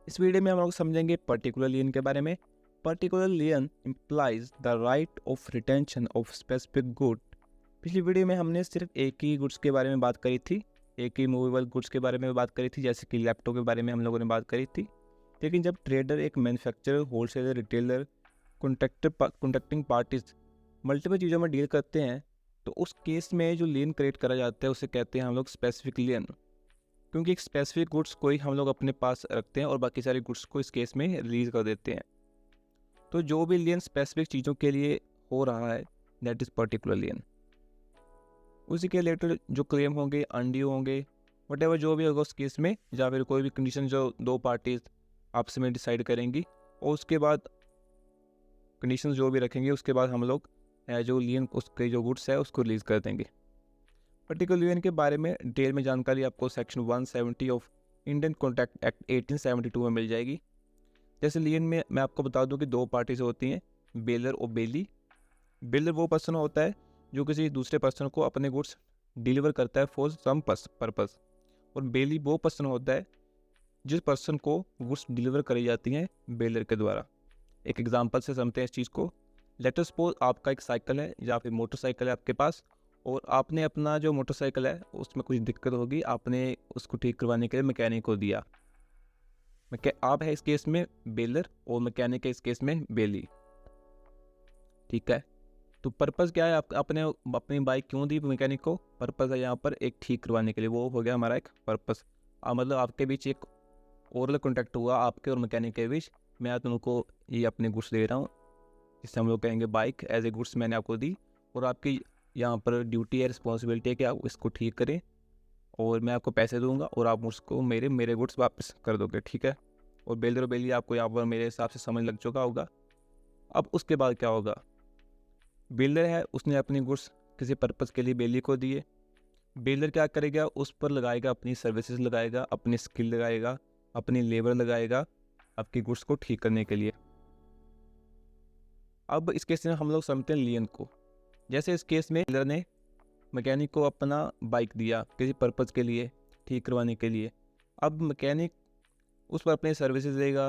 इस वीडियो में हम लोग समझेंगे पर्टिकुलर लियन के बारे में। Particular lien implies the right of retention of specific good. पिछली वीडियो में हमने सिर्फ एक ही गुड्स के बारे में बात करी थी, एक ही मूवेबल गुड्स के बारे में बात करी थी, जैसे कि लैपटॉप के बारे में हम लोगों ने बात करी थी। लेकिन जब ट्रेडर, एक manufacturer, wholesaler, retailer, contracting parties multiple चीज़ों में डील करते हैं, तो उस केस में जो लियन क्रिएट करा जाता है उसे कहते हैं हम लोग स्पेसिफिक लियन। क्योंकि एक स्पेसिफिक गुड्स को ही हम लोग अपने पास रखते हैं और बाकी सारे गुड्स को इस केस में रिलीज कर देते हैं। तो जो भी लियन स्पेसिफिक चीज़ों के लिए हो रहा है, दैट इज़ पर्टिकुलर लियन। उसी के रिलेटेड जो क्लेम होंगे, अनड्यू होंगे, वटेवर जो भी होगा उस केस में, या फिर कोई भी कंडीशन जो दो पार्टीज आपस में डिसाइड करेंगी, और उसके बाद कंडीशंस जो भी रखेंगे उसके बाद हम लोग जो लियन उसके जो गुड्स है उसको रिलीज कर देंगे। पर्टिकुलर लियन के बारे में डिटेल में जानकारी आपको section 170 of Indian contract act 1872 में मिल जाएगी। जैसे लियन में मैं आपको बता दूं कि दो पार्टीज होती हैं, बेलर और बेली। बेलर वो पर्सन होता है जो किसी दूसरे पर्सन को अपने गुड्स डिलीवर करता है फॉर सम पर्पस, और बेली वो पर्सन होता है जिस पर्सन को गुड्स डिलीवर करी जाती हैं बेलर के द्वारा। एक एग्जांपल से समझते हैं इस चीज़ को। लेट अस सपोज आपका एक साइकिल है या फिर मोटरसाइकिल है आपके पास, और आपने अपना जो मोटरसाइकिल है उसमें कुछ दिक्कत होगी, आपने उसको ठीक करवाने के लिए मैकेनिक को दिया। आप है इस केस में बेलर और मैकेनिक है इस केस में बेली, ठीक है। तो पर्पस क्या है, आप अपने अपनी बाइक क्यों दी मैकेनिक को? पर्पस है यहाँ पर एक ठीक करवाने के लिए, वो हो गया हमारा एक पर्पस। मतलब आपके बीच एक ओरल कॉन्टैक्ट हुआ आपके और मैकेनिक के बीच, मैं तुमको ये अपने गुड्स दे रहा हूँ, जिससे हम लोग कहेंगे बाइक एज ए गुड्स मैंने आपको दी, और आपकी यहाँ पर ड्यूटी है, रिस्पॉन्सिबिलिटी है कि आप इसको ठीक करें, और मैं आपको पैसे दूंगा और आप मुझको मेरे गुड्स वापस कर दोगे, ठीक है। और बेलर बेली आपको यहाँ पर मेरे हिसाब से समझ लग चुका होगा। अब उसके बाद क्या होगा, बिल्डर है उसने अपनी गुड्स किसी पर्पज़ के लिए बेली को दिए। बिल्डर क्या करेगा, उस पर लगाएगा अपनी सर्विसेज, लगाएगा अपनी स्किल, लगाएगा अपनी लेबर, लगाएगा आपकी गुड्स को ठीक करने के लिए। अब इस केस में हम लोग समझते हैं लियन को। जैसे इस केस में बिल्डर ने मैकेनिक को अपना बाइक दिया किसी पर्पज़ के लिए, ठीक करवाने के लिए। अब मैकेनिक उस पर अपनी सर्विसेज देगा,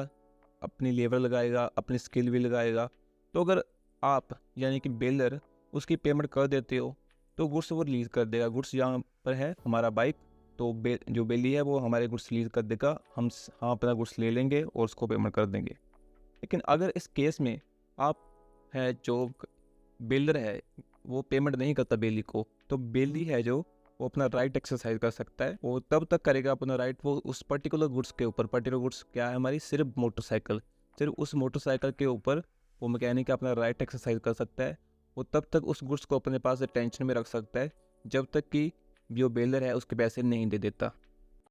अपनी लेबर लगाएगा, अपनी स्किल भी लगाएगा। तो अगर आप यानी कि बेलर उसकी पेमेंट कर देते हो तो गुड्स वो रिलीज़ कर देगा। गुड्स यहाँ पर है हमारा बाइक, तो जो बेली है वो हमारे गुड्स रिलीज़ कर देगा, हम अपना गुड्स ले लेंगे और उसको पेमेंट कर देंगे। लेकिन अगर इस केस में आप है जो बिल्डर है वो पेमेंट नहीं करता बेली को, तो बेली है जो वो अपना राइट एक्सरसाइज कर सकता है। वो तब तक करेगा अपना राइट, वो उस पर्टिकुलर गुड्स के ऊपर। पर्टिकुलर गुड्स क्या है हमारी? सिर्फ मोटरसाइकिल। सिर्फ उस मोटरसाइकिल के ऊपर वो मैकेनिक अपना राइट एक्सरसाइज कर सकता है। वो तब तक उस गुड्स को अपने पास टेंशन में रख सकता है जब तक कि जो बेलर है उसके पैसे नहीं दे देता।